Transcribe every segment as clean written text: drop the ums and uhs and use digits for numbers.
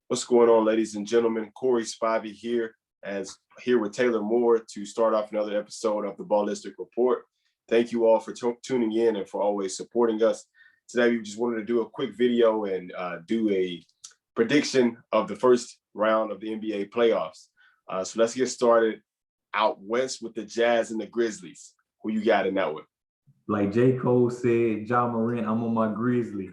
What's going on, ladies and gentlemen? Corey Spivey here with Taylor Moore to start off another episode of the Ballistic Report. Thank you all for tuning in and for always supporting us. Today, we just wanted to do a quick video and do a prediction of the first round of the NBA playoffs. So let's get started out west with the Jazz and the Grizzlies. Who you got in that one? Like J. Cole said, Ja Morant, I'm on my Grizzlies.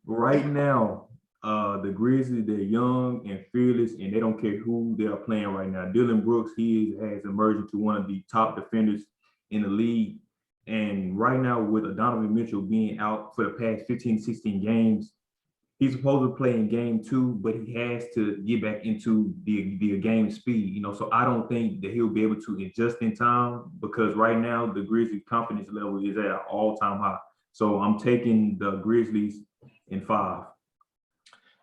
Right now, the Grizzlies, they're young and fearless, and they don't care who they are playing right now. Dylan Brooks, has emerged into one of the top defenders in the league. And right now, with Donovan Mitchell being out for the past 15, 16 games, he's supposed to play in game 2, but he has to get back into the game speed, so I don't think that he'll be able to adjust in time, because right now the Grizzlies' confidence level is at an all-time high. So I'm taking the Grizzlies in 5.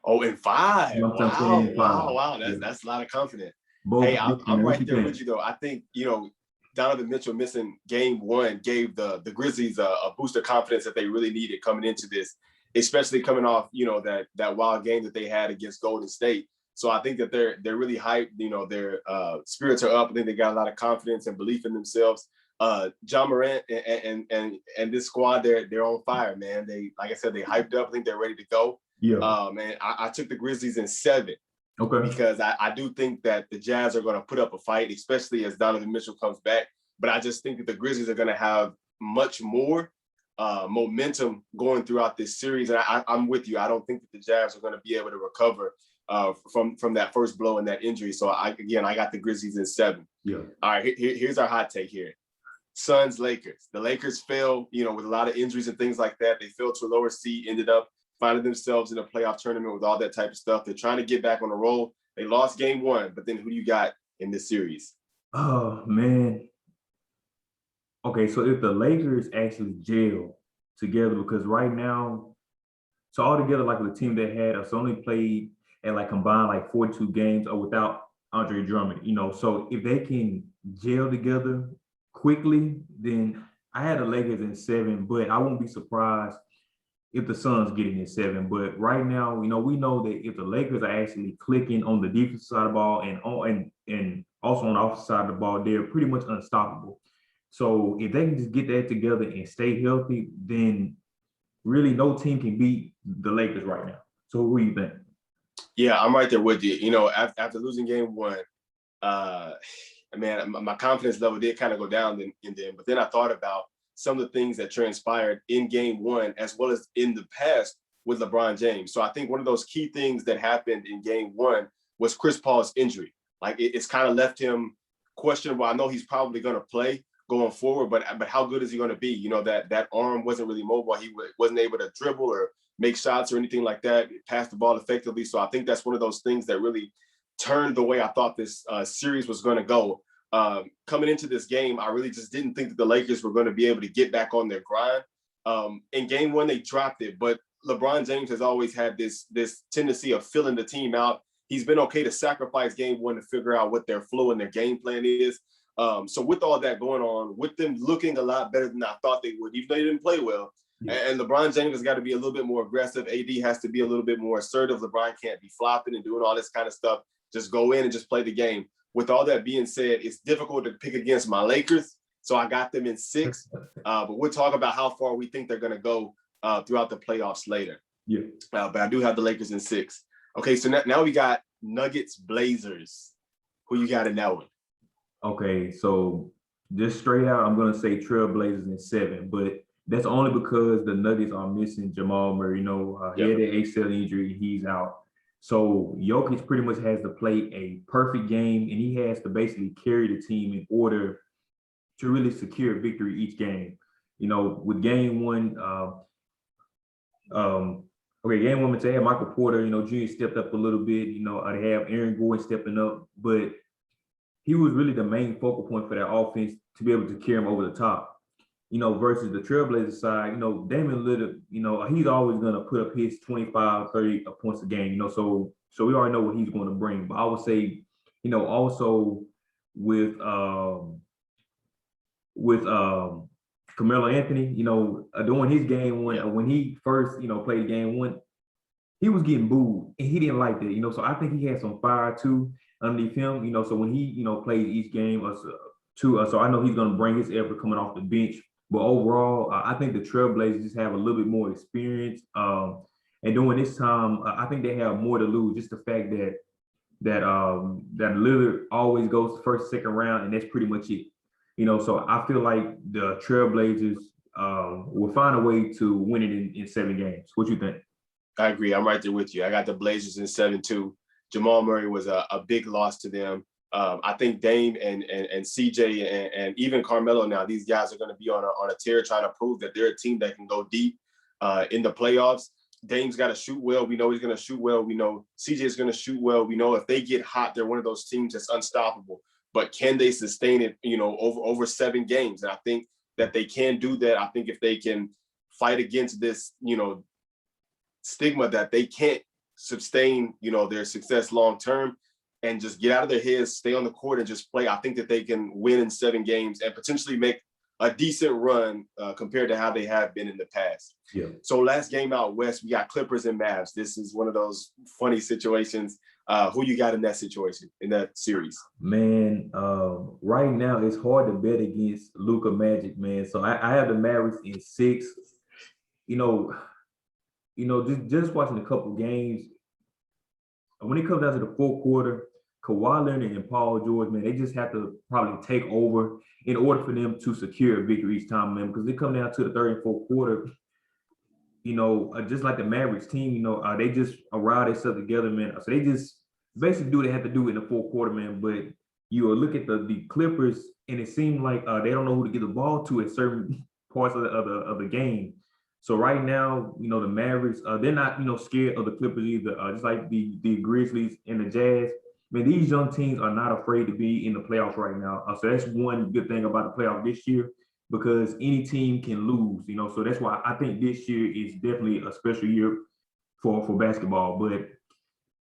Oh, in 5. Wow. That's a lot of confidence. Both hey, I'm right there with you, though. I think, Donovan Mitchell missing game 1 gave the Grizzlies a boost of confidence that they really needed coming into this, especially coming off, that wild game that they had against Golden State. So I think that they're really hyped. Their spirits are up. I think they got a lot of confidence and belief in themselves. Ja Morant and this squad, they're on fire, man. They, like I said, they hyped up. I think they're ready to go. Yeah. And I took the Grizzlies in 7. Okay. Because I do think that the Jazz are going to put up a fight, especially as Donovan Mitchell comes back. But I just think that the Grizzlies are going to have much more momentum going throughout this series. And I'm with you. I don't think that the Jazz are going to be able to recover from that first blow and that injury. So I got the Grizzlies in 7. Yeah. All right, here's our hot take here. Suns, Lakers. The Lakers fell, with a lot of injuries and things like that. They fell to a lower seed, ended up finding themselves in a playoff tournament with all that type of stuff. They're trying to get back on the roll. They lost game 1, but then who do you got in this series? Oh, man. Okay, so if the Lakers actually gel together, because right now, so altogether, like the team they had us only played at combined 42 games or without Andre Drummond, so if they can gel together quickly, then I had the Lakers in 7, but I won't be surprised if the Suns getting in 7. But right now, we know that if the Lakers are actually clicking on the defensive side of the ball and also on the offensive side of the ball, they're pretty much unstoppable. So if they can just get that together and stay healthy, then really no team can beat the Lakers right now. So who do you think? Yeah, I'm right there with you. After losing game 1, man, my confidence level did kind of go down in them. But then I thought about some of the things that transpired in game 1, as well as in the past with LeBron James. So I think one of those key things that happened in game 1 was Chris Paul's injury. It's kind of left him questionable. I know he's probably going to play going forward, but how good is he going to be? That arm wasn't really mobile. He wasn't able to dribble or make shots or anything like that, pass the ball effectively. So I think that's one of those things that really turned the way I thought this series was going to go. Coming into this game, I really just didn't think that the Lakers were going to be able to get back on their grind. In game 1, they dropped it, but LeBron James has always had this tendency of filling the team out. He's been okay to sacrifice game 1 to figure out what their flow and their game plan is. So with all that going on, with them looking a lot better than I thought they would, even though they didn't play well, and LeBron James has got to be a little bit more aggressive. AD has to be a little bit more assertive. LeBron can't be flopping and doing all this kind of stuff. Just go in and just play the game. With all that being said, it's difficult to pick against my Lakers, so I got them in 6. But we'll talk about how far we think they're going to go throughout the playoffs later. Yeah. But I do have the Lakers in 6. Okay, so now we got Nuggets, Blazers. Who you got in that one? Okay, so just straight out, I'm going to say Trailblazers in 7, but that's only because the Nuggets are missing Jamal Murray. He had an ACL injury, he's out. So Jokic pretty much has to play a perfect game, and he has to basically carry the team in order to really secure victory each game. With game 1, game 1, they have Michael Porter, Junior stepped up a little bit. They have Aaron Gordon stepping up, but he was really the main focal point for that offense to be able to carry him over the top. Versus the Trailblazers side, Damian Lillard, he's always going to put up his 25, 30 points a game, so we already know what he's going to bring. But I would say, also with Carmelo Anthony, during his game 1, when he first, played game 1, he was getting booed, and he didn't like that. So I think he had some fire too underneath him. So when he plays each game, so I know he's going to bring his effort coming off the bench. But overall, I think the Trailblazers just have a little bit more experience. And during this time, I think they have more to lose. Just the fact that Lillard always goes first, second round, and that's pretty much it. So I feel like the Trailblazers will find a way to win it in 7 games. What you think? I agree. I'm right there with you. I got the Blazers in 7-2. Jamal Murray was a big loss to them. I think Dame and CJ and even Carmelo now, these guys are going to be on a tear trying to prove that they're a team that can go deep in the playoffs. Dame's got to shoot well. We know he's going to shoot well. We know CJ is going to shoot well. We know if they get hot, they're one of those teams that's unstoppable. But can they sustain it, over 7 games? And I think that they can do that. I think if they can fight against this, stigma that they can't sustain, their success long term, and just get out of their heads, stay on the court and just play, I think that they can win in 7 games and potentially make a decent run compared to how they have been in the past. Yeah. So last game out west, we got Clippers and Mavs. This is one of those funny situations. Who you got in that situation, in that series? Man, right now it's hard to bet against Luka Magic, man. So I have the Mavericks in 6. Just watching a couple games, when it comes down to the fourth quarter, Kawhi Leonard and Paul George, man, they just have to probably take over in order for them to secure a victory each time, man, because they come down to the third and fourth quarter, just like the Mavericks team, they just rile themselves together, man. So they just basically do what they have to do in the fourth quarter, man. But you look at the Clippers, and it seemed like they don't know who to get the ball to at certain parts of the game. So right now, the Mavericks, they're not, scared of the Clippers either. Just like the Grizzlies and the Jazz. Man, these young teams are not afraid to be in the playoffs right now. So that's one good thing about the playoff this year, because any team can lose, So that's why I think this year is definitely a special year for basketball. But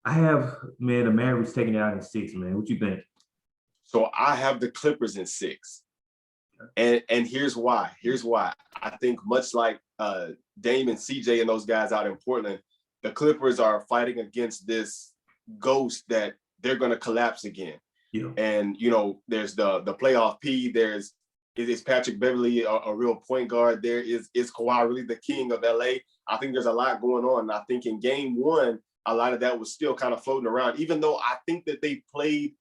I have, man, the Mavericks taking it out in 6, man. What you think? So I have the Clippers in 6. And here's why. I think much like Dame and CJ and those guys out in Portland, the Clippers are fighting against this ghost that they're going to collapse again. Yeah. And, there's the playoff P. Is Patrick Beverly a real point guard? There is Kawhi really the king of LA? I think there's a lot going on. And I think in game 1, a lot of that was still kind of floating around, even though I think that they played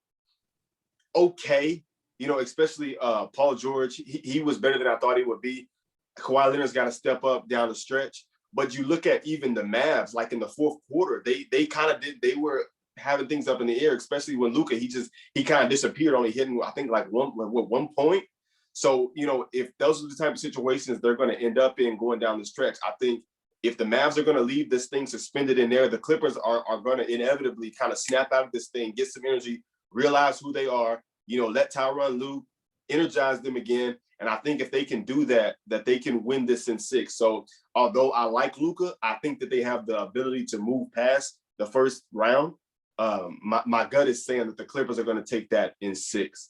okay. Especially Paul George, he was better than I thought he would be. Kawhi Leonard's got to step up down the stretch. But you look at even the Mavs, like in the fourth quarter, they kind of did. They were having things up in the air, especially when Luka, he kind of disappeared, only hitting, I think, like one point. So, if those are the type of situations they're going to end up in going down the stretch, I think if the Mavs are going to leave this thing suspended in there, the Clippers are going to inevitably kind of snap out of this thing, get some energy, realize who they are, let Tyronn Lue energize them again. And I think if they can do that they can win this in 6. So although I like Luka, I think that they have the ability to move past the first round. My gut is saying that the Clippers are going to take that in 6.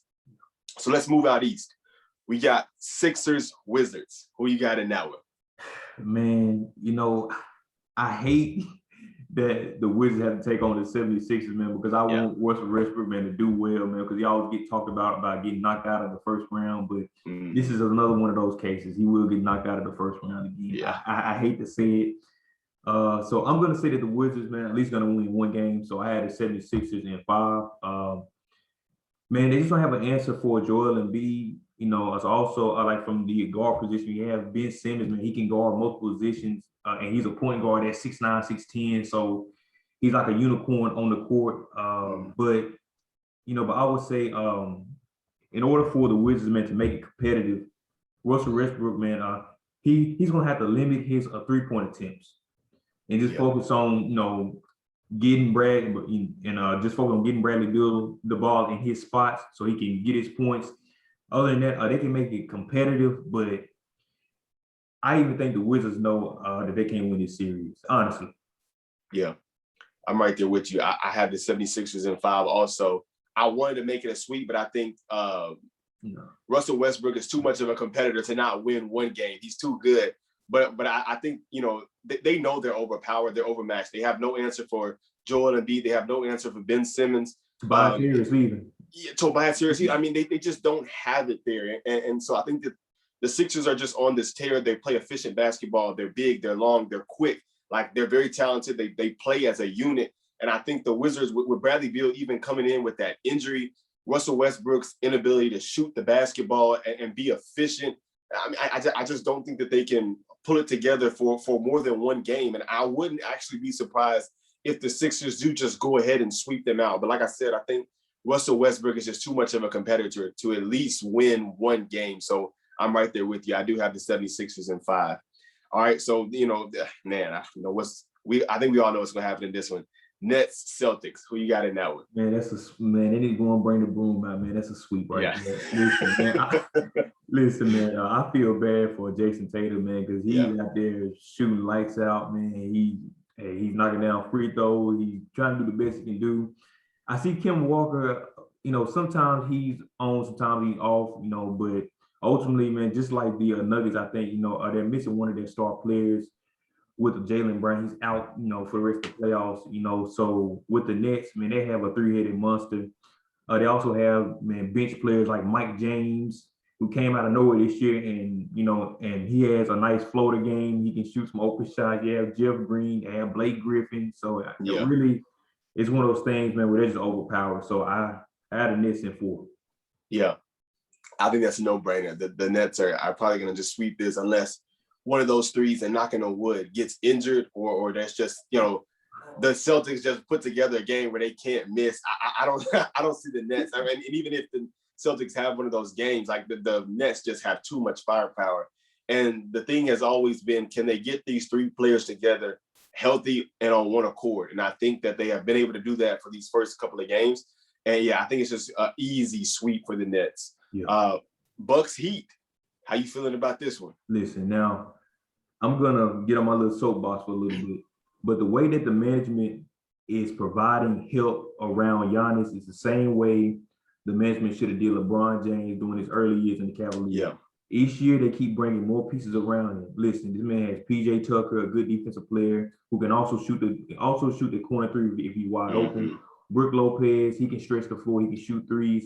So let's move out east. We got Sixers, Wizards. Who you got in that one? Man, I hate that the Wizards have to take on the 76ers, man, because I want Russell Westbrook, man, to do well, man, because he always get talked about getting knocked out of the first round. But this is another one of those cases. He will get knocked out of the first round again. Yeah. I hate to say it. So I'm going to say that the Wizards, man, at least going to win 1 game. So I had the 76ers in 5. Man, they just don't have an answer for Joel Embiid. It's also like from the guard position, you have Ben Simmons, man. He can guard multiple positions, and he's a point guard at 6'9", 6'10". So he's like a unicorn on the court. But I would say in order for the Wizards, man, to make it competitive, Russell Westbrook, man, he's going to have to limit his 3-point attempts and just focus on, getting Bradley and just focus on getting Bradley Beal the ball in his spots so he can get his points. Other than that, they can make it competitive, but I even think the Wizards know that they can't win this series, honestly. Yeah, I'm right there with you. I have the 76ers in 5 also. I wanted to make it a sweep, but I think Russell Westbrook is too much of a competitor to not win 1 game. He's too good. But I think, they know they're overpowered, they're overmatched. They have no answer for Joel Embiid. They have no answer for Ben Simmons. Tobias Harris leaving. Yeah, Tobias Harris. I mean, they just don't have it there. And so I think that the Sixers are just on this tear. They play efficient basketball. They're big, they're long, they're quick. Like, they're very talented. They play as a unit. And I think the Wizards, with Bradley Beal even coming in with that injury, Russell Westbrook's inability to shoot the basketball and be efficient, I mean, I just don't think that they can pull it together for more than one game. And I wouldn't actually be surprised if the Sixers do just go ahead and sweep them out. But like I said, I think Russell Westbrook is just too much of a competitor to at least win one game. So I'm right there with you. I do have the 76ers in 5. All right. So, man, I think we all know what's going to happen in this one. Nets, Celtics. Who you got in that one? Man, they need to go and bring the broom out, man. That's a sweep right there. Listen, man, I feel bad for Jason Tatum, man, because he's out there shooting lights out, man. He's knocking down free throws. He's trying to do the best he can do. I see Kemba Walker, sometimes he's on, sometimes he's off, but ultimately, man, just like the Nuggets, I think, they're missing one of their star players with Jaylen Brown. He's out, for the rest of the playoffs, so with the Nets, man, they have a three-headed monster. They also have, man, bench players like Mike James, who came out of nowhere this year, and and he has a nice floater game. He can shoot some open shots. You have Jeff Green, you have Blake Griffin. So really, it's one of those things, man, where they're just overpowered. So I had a Nets in 4. Yeah, I think that's a no-brainer. The Nets are probably going to just sweep this unless one of those threes, and knocking on wood, gets injured, or that's just, the Celtics just put together a game where they can't miss. I don't see the Nets. I mean, and even if the Celtics have one of those games, like the Nets just have too much firepower. And the thing has always been, can they get these 3 players together healthy and on one accord? And I think that they have been able to do that for these first couple of games. And I think it's just an easy sweep for the Nets. Yeah. Bucks Heat. How you feeling about this one? Listen, now I'm gonna get on my little soapbox for a little bit, but the way that the management is providing help around Giannis is the same way the management should have did LeBron James during his early years in the Cavaliers. Yeah. Each year they keep bringing more pieces around him. Listen, this man has PJ Tucker, a good defensive player who can also shoot the corner 3 if he's wide open. Brook Lopez, he can stretch the floor, he can shoot threes.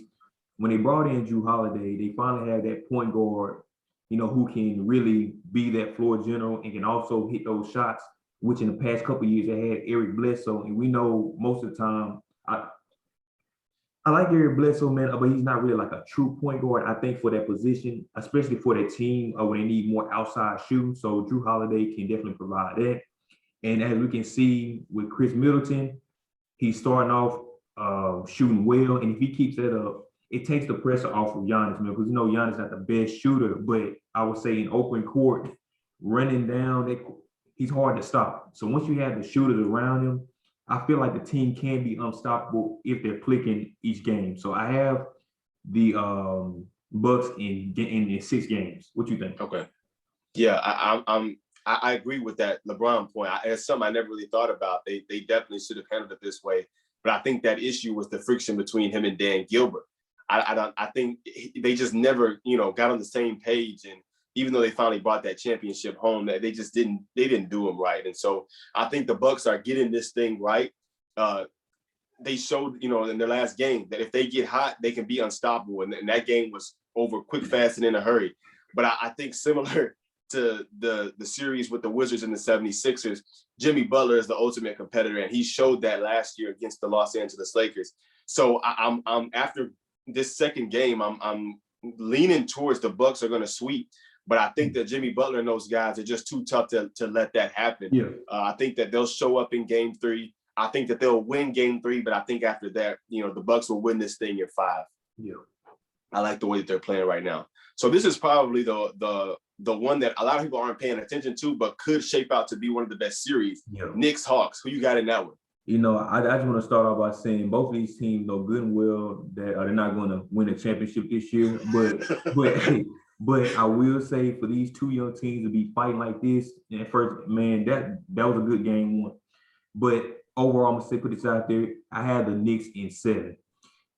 When they brought in Jrue Holiday, they finally have that point guard, who can really be that floor general and can also hit those shots, which in the past couple of years they had Eric Bledsoe. And we know most of the time, I like Eric Bledsoe, man, but he's not really like a true point guard, I think, for that position, especially for that team when they need more outside shooting. So Jrue Holiday can definitely provide that. And as we can see with Chris Middleton, he's starting off shooting well. And if he keeps that up, it takes the pressure off of Giannis, man, because Giannis not the best shooter, but I would say in open court, running down, he's hard to stop. So once you have the shooters around him, I feel like the team can be unstoppable if they're clicking each game. So I have the Bucks in 6 games. What you think? Okay. Yeah, I agree with that LeBron point. It's something I never really thought about. They definitely should have handled it this way. But I think that issue was the friction between him and Dan Gilbert. I think they just never, got on the same page. And even though they finally brought that championship home, they didn't do them right. And so I think the Bucks are getting this thing right. They showed, in their last game that if they get hot, they can be unstoppable. And that game was over quick, fast, and in a hurry. But I think similar to the series with the Wizards and the 76ers, Jimmy Butler is the ultimate competitor. And he showed that last year against the Los Angeles Lakers. So I'm after this second game, I'm leaning towards the Bucks are going to sweep. But I think that Jimmy Butler and those guys are just too tough to let that happen. Yeah. I think that they'll show up in game 3. I think that they'll win game 3, but I think after that, the Bucks will win this thing in 5. Yeah. I like the way that they're playing right now. So this is probably the one that a lot of people aren't paying attention to, but could shape out to be one of the best series. Yeah. Knicks, Hawks. Who you got in that one? I just want to start off by saying both of these teams know good and well that they're not going to win a championship this year. But I will say for these 2 young teams to be fighting like this, at first, man, that was a good game 1. But overall, I'm gonna put this out there. I had the Knicks in 7.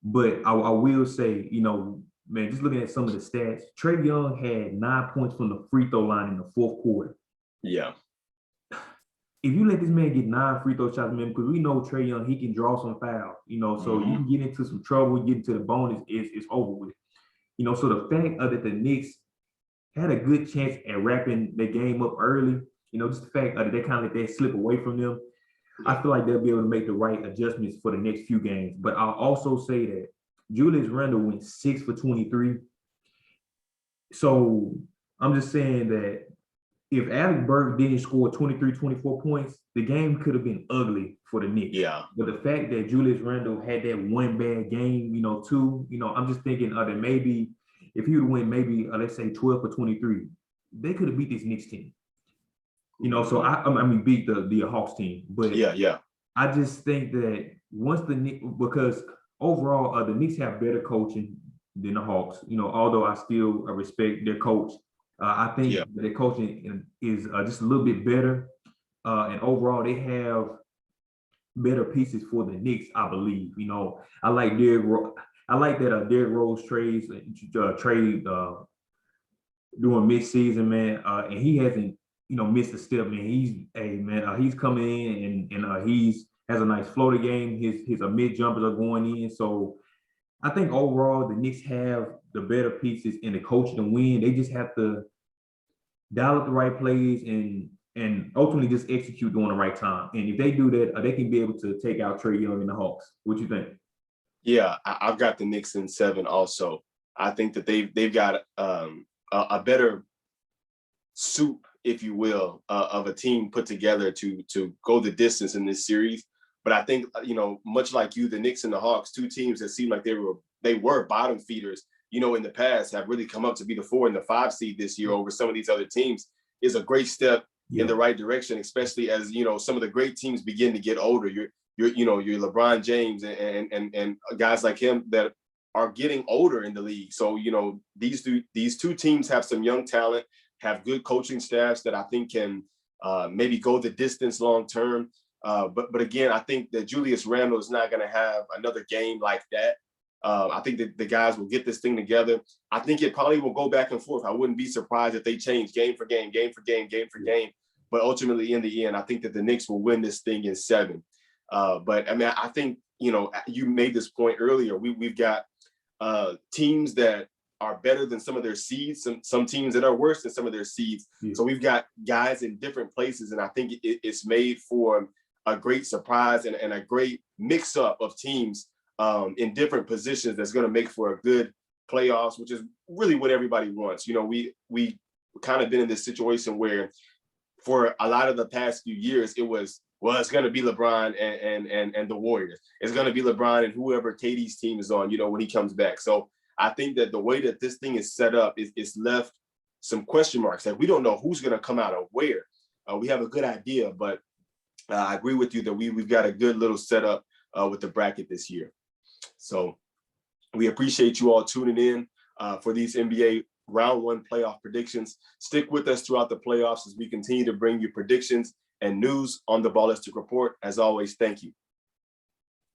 But I will say, man, just looking at some of the stats, Trae Young had 9 points from the free throw line in the 4th quarter. Yeah. If you let this man get 9 free throw shots, man, because we know Trae Young, he can draw some fouls, so you can get into some trouble, get into the bonus, it's over with. So the fact that the Knicks had a good chance at wrapping the game up early, just the fact that they kind of let that slip away from them, Yeah. I feel like they'll be able to make the right adjustments for the next few games. But I'll also say that Julius Randle went 6 for 23. So I'm just saying that if Alec Burks didn't score 23, 24 points, the game could have been ugly for the Knicks. Yeah. But the fact that Julius Randle had that one bad game, too, I'm just thinking that maybe if he would win maybe, let's say 12 for 23, they could have beat this Knicks team. So I mean, beat the Hawks team. But yeah. I just think that once the Knicks, because overall, the Knicks have better coaching than the Hawks, although I still respect their coach. I think that their coaching is just a little bit better. And overall, they have better pieces for the Knicks, I believe. I like I like that Derrick Rose trade during mid-season, man, and he hasn't missed a step, man. He's coming in and he's has a nice floater game. His mid jumpers are going in, so I think overall the Knicks have the better pieces and the coach to win. They just have to dial up the right plays and ultimately just execute during the right time. And if they do that, they can be able to take out Trae Young and the Hawks. What you think? Yeah, I've got the Knicks in 7 also. I think that they've got a better soup, if you will, of a team put together to go the distance in this series. But I think, much like you, the Knicks and the Hawks, two teams that seem like they were bottom feeders, in the past, have really come up to be the 4 and the 5 seed this year over some of these other teams, is a great step in the right direction, especially as, some of the great teams begin to get older. Your LeBron James and guys like him that are getting older in the league. So, these two teams have some young talent, have good coaching staffs that I think can maybe go the distance long term. But again, I think that Julius Randle is not going to have another game like that. I think that the guys will get this thing together. I think it probably will go back and forth. I wouldn't be surprised if they change game for game, game for game, game for game. But ultimately, in the end, I think that the Knicks will win this thing in 7. But I mean, I think, you made this point earlier. We've got teams that are better than some of their seeds, some teams that are worse than some of their seeds. Yeah. So we've got guys in different places, and I think it's made for a great surprise and a great mix-up of teams in different positions that's going to make for a good playoffs, which is really what everybody wants. We kind of been in this situation where for a lot of the past few years, it was, well, it's going to be LeBron and the Warriors. It's going to be LeBron and whoever KD's team is on, when he comes back. So I think that the way that this thing is set up is left some question marks. Like, we don't know who's going to come out of where. We have a good idea, but I agree with you that we've got a good little setup with the bracket this year. So we appreciate you all tuning in for these NBA round 1 playoff predictions. Stick with us throughout the playoffs as we continue to bring you predictions and news on the Ballistic Report. As always, thank you.